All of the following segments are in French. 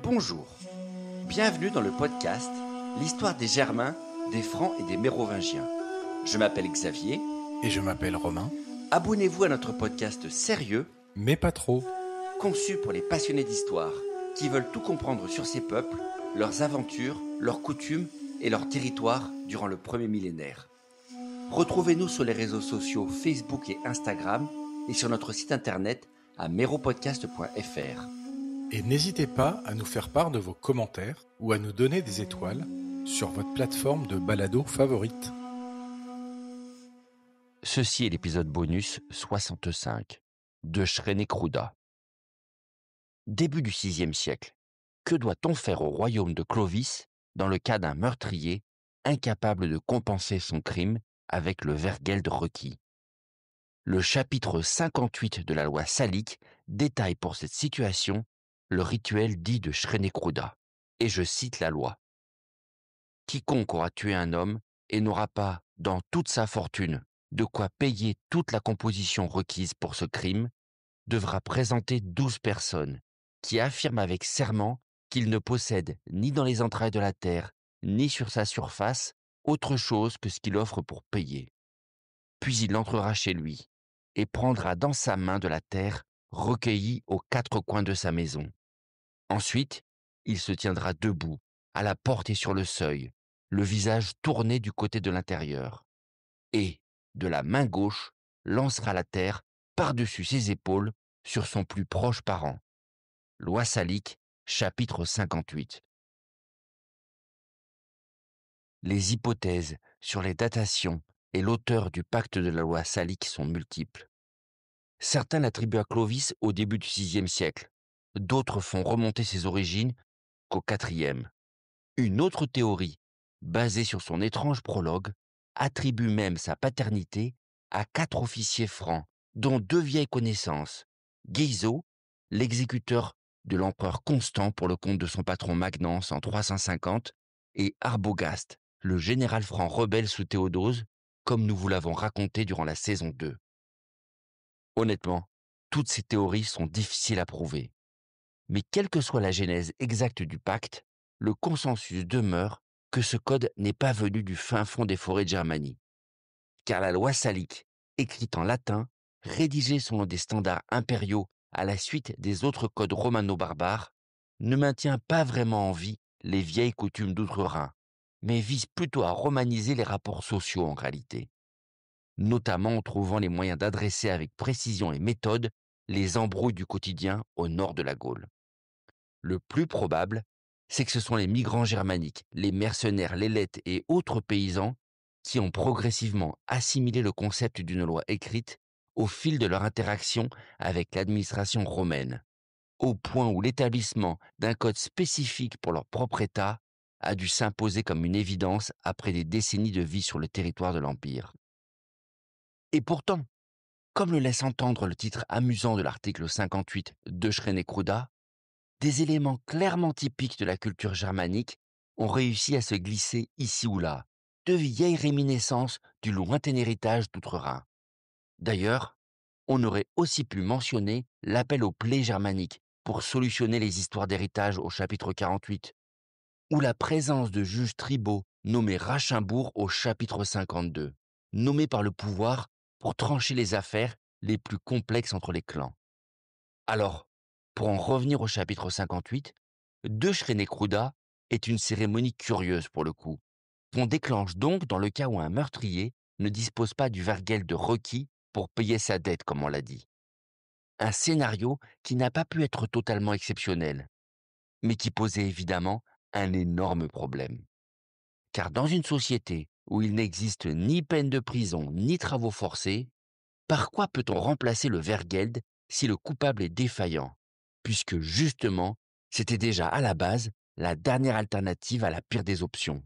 Bonjour, bienvenue dans le podcast L'histoire des Germains, des Francs et des Mérovingiens. Je m'appelle Xavier. Et je m'appelle Romain. Abonnez-vous à notre podcast sérieux, mais pas trop, conçu pour les passionnés d'histoire, qui veulent tout comprendre sur ces peuples, leurs aventures, leurs coutumes et leurs territoires durant le premier millénaire. Retrouvez-nous sur les réseaux sociaux Facebook et Instagram et sur notre site internet à meropodcast.fr. Et n'hésitez pas à nous faire part de vos commentaires ou à nous donner des étoiles sur votre plateforme de balado favorite. Ceci est l'épisode bonus 65 de Schrenekruda. Début du VIe siècle, que doit-on faire au royaume de Clovis dans le cas d'un meurtrier incapable de compenser son crime avec le vergeld requis? Le chapitre 58 de la loi salique détaille pour cette situation le rituel dit de Schrenekruda, et je cite la loi. « Quiconque aura tué un homme et n'aura pas, dans toute sa fortune, de quoi payer toute la composition requise pour ce crime, devra présenter 12 personnes qui affirment avec serment qu'il ne possède ni dans les entrailles de la terre, ni sur sa surface, autre chose que ce qu'il offre pour payer. Puis il entrera chez lui et prendra dans sa main de la terre recueillie aux 4 coins de sa maison. Ensuite, il se tiendra debout, à la porte et sur le seuil, le visage tourné du côté de l'intérieur, et, de la main gauche, lancera la terre par-dessus ses épaules sur son plus proche parent. » Loi salique, chapitre 58. Les hypothèses sur les datations et l'auteur du pacte de la loi salique sont multiples. Certains l'attribuent à Clovis au début du VIe siècle, d'autres font remonter ses origines qu'au IVe. Une autre théorie, basée sur son étrange prologue, attribue même sa paternité à 4 officiers francs, dont 2 vieilles connaissances, Guizot, l'exécuteur de l'empereur Constant pour le compte de son patron Magnence en 350, et Arbogast, le général franc rebelle sous Théodose, comme nous vous l'avons raconté durant la saison 2. Honnêtement, toutes ces théories sont difficiles à prouver. Mais quelle que soit la genèse exacte du pacte, le consensus demeure que ce code n'est pas venu du fin fond des forêts de Germanie. Car la loi salique, écrite en latin, rédigée selon des standards impériaux à la suite des autres codes romano-barbares, ne maintient pas vraiment en vie les vieilles coutumes d'outre-Rhin, mais vise plutôt à romaniser les rapports sociaux en réalité, notamment en trouvant les moyens d'adresser avec précision et méthode les embrouilles du quotidien au nord de la Gaule. Le plus probable, c'est que ce sont les migrants germaniques, les mercenaires, les lettes et autres paysans qui ont progressivement assimilé le concept d'une loi écrite au fil de leur interaction avec l'administration romaine, au point où l'établissement d'un code spécifique pour leur propre État a dû s'imposer comme une évidence après des décennies de vie sur le territoire de l'Empire. Et pourtant, comme le laisse entendre le titre amusant de l'article 58 de Schrenekruda, des éléments clairement typiques de la culture germanique ont réussi à se glisser ici ou là, de vieilles réminiscences du lointain héritage d'Outre-Rhin. D'ailleurs, on aurait aussi pu mentionner l'appel aux plaies germaniques pour solutionner les histoires d'héritage au chapitre 48, ou la présence de juges tribaux nommés Rachambourg au chapitre 52, nommés par le pouvoir pour trancher les affaires les plus complexes entre les clans. Alors, pour en revenir au chapitre 58, de Schrenekruda est une cérémonie curieuse pour le coup, qu'on déclenche donc dans le cas où un meurtrier ne dispose pas du vergeld requis pour payer sa dette, comme on l'a dit. Un scénario qui n'a pas pu être totalement exceptionnel, mais qui posait évidemment un énorme problème. Car dans une société où il n'existe ni peine de prison ni travaux forcés, par quoi peut-on remplacer le vergeld si le coupable est défaillant, puisque justement, c'était déjà à la base la dernière alternative à la pire des options,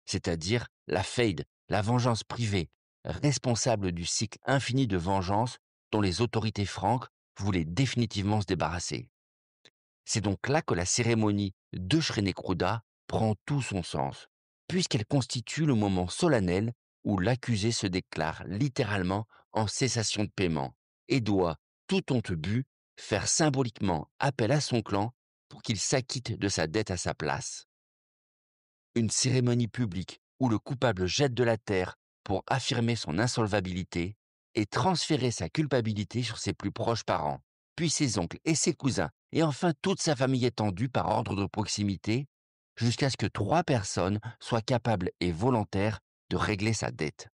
c'est-à-dire la feide, la vengeance privée, responsable du cycle infini de vengeance dont les autorités franques voulaient définitivement se débarrasser. C'est donc là que la cérémonie de Schrenekruda prend tout son sens, puisqu'elle constitue le moment solennel où l'accusé se déclare littéralement en cessation de paiement et doit, tout honte bu, faire symboliquement appel à son clan pour qu'il s'acquitte de sa dette à sa place. Une cérémonie publique où le coupable jette de la terre pour affirmer son insolvabilité et transférer sa culpabilité sur ses plus proches parents, puis ses oncles et ses cousins, et enfin toute sa famille étendue par ordre de proximité, jusqu'à ce que 3 personnes soient capables et volontaires de régler sa dette.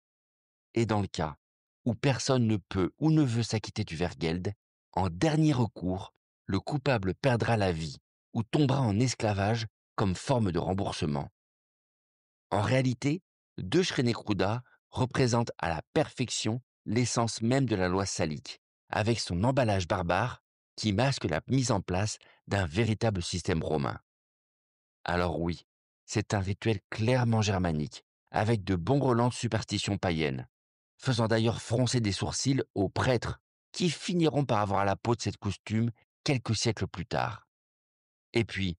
Et dans le cas où personne ne peut ou ne veut s'acquitter du vergeld, en dernier recours, le coupable perdra la vie ou tombera en esclavage comme forme de remboursement. En réalité, De Schrenekruda représente à la perfection l'essence même de la loi salique, avec son emballage barbare qui masque la mise en place d'un véritable système romain. Alors oui, c'est un rituel clairement germanique, avec de bons relents de superstitions païennes, faisant d'ailleurs froncer des sourcils aux prêtres qui finiront par avoir la peau de cette costume quelques siècles plus tard. Et puis,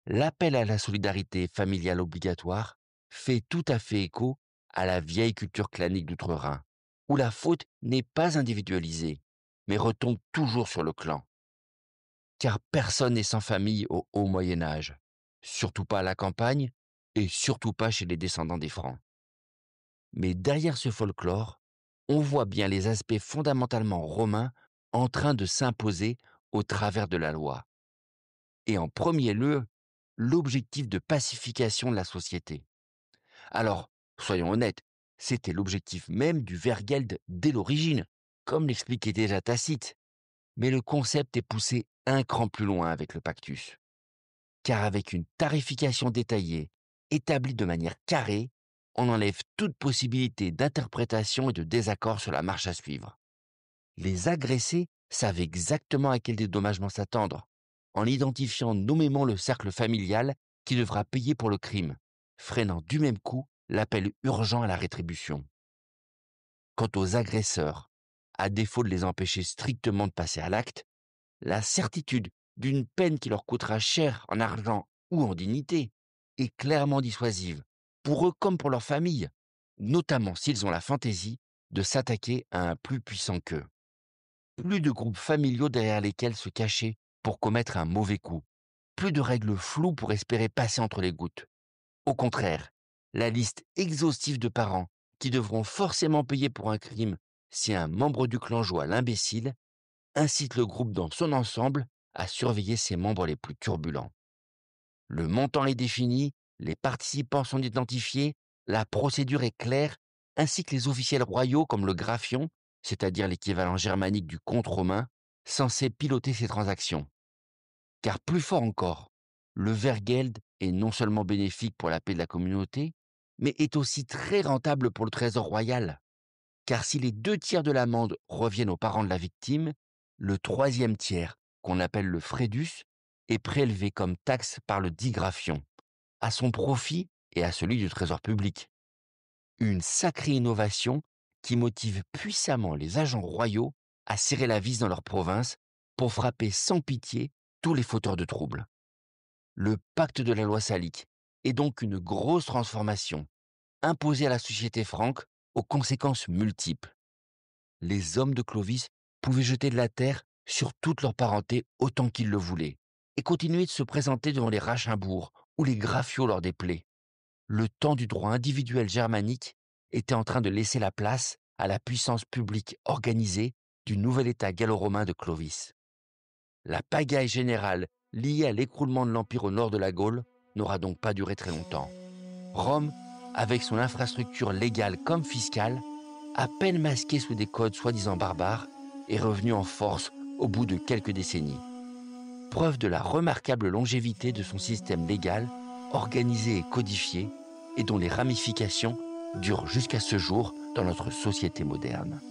l'appel à la solidarité familiale obligatoire fait tout à fait écho à la vieille culture clanique d'Outre-Rhin, où la faute n'est pas individualisée, mais retombe toujours sur le clan. Car personne n'est sans famille au haut Moyen-Âge, surtout pas à la campagne et surtout pas chez les descendants des Francs. Mais derrière ce folklore, on voit bien les aspects fondamentalement romains en train de s'imposer au travers de la loi. Et en premier lieu, l'objectif de pacification de la société. Alors, soyons honnêtes, c'était l'objectif même du vergeld dès l'origine, comme l'expliquait déjà Tacite. Mais le concept est poussé un cran plus loin avec le Pactus. Car avec une tarification détaillée, établie de manière carrée, on enlève toute possibilité d'interprétation et de désaccord sur la marche à suivre. Les agressés savent exactement à quel dédommagement s'attendre, en identifiant nommément le cercle familial qui devra payer pour le crime, freinant du même coup l'appel urgent à la rétribution. Quant aux agresseurs, à défaut de les empêcher strictement de passer à l'acte, la certitude d'une peine qui leur coûtera cher en argent ou en dignité est clairement dissuasive, pour eux comme pour leur famille, notamment s'ils ont la fantaisie de s'attaquer à un plus puissant qu'eux. Plus de groupes familiaux derrière lesquels se cacher pour commettre un mauvais coup, plus de règles floues pour espérer passer entre les gouttes. Au contraire, la liste exhaustive de parents qui devront forcément payer pour un crime si un membre du clan joue à l'imbécile incite le groupe dans son ensemble à surveiller ses membres les plus turbulents. Le montant est défini, les participants sont identifiés, la procédure est claire, ainsi que les officiels royaux comme le graphion, c'est-à-dire l'équivalent germanique du comte romain, censé piloter ces transactions. Car plus fort encore, le vergeld est non seulement bénéfique pour la paix de la communauté, mais est aussi très rentable pour le trésor royal. Car si les 2 tiers de l'amende reviennent aux parents de la victime, le 3e tiers, qu'on appelle le fredus, est prélevé comme taxe par le dit graphion, à son profit et à celui du trésor public. Une sacrée innovation qui motive puissamment les agents royaux à serrer la vis dans leur province pour frapper sans pitié tous les fauteurs de troubles. Le pacte de la loi salique est donc une grosse transformation, imposée à la société franque aux conséquences multiples. Les hommes de Clovis pouvaient jeter de la terre sur toute leur parenté autant qu'ils le voulaient, et continuer de se présenter devant les Rachinbourg ou les Graffiaux lors des plaies. Le temps du droit individuel germanique était en train de laisser la place à la puissance publique organisée du nouvel État gallo-romain de Clovis. La pagaille générale liée à l'écroulement de l'Empire au nord de la Gaule n'aura donc pas duré très longtemps. Rome, avec son infrastructure légale comme fiscale, à peine masquée sous des codes soi-disant barbares, est revenue en force au bout de quelques décennies. Preuve de la remarquable longévité de son système légal, organisé et codifié, et dont les ramifications durent jusqu'à ce jour dans notre société moderne.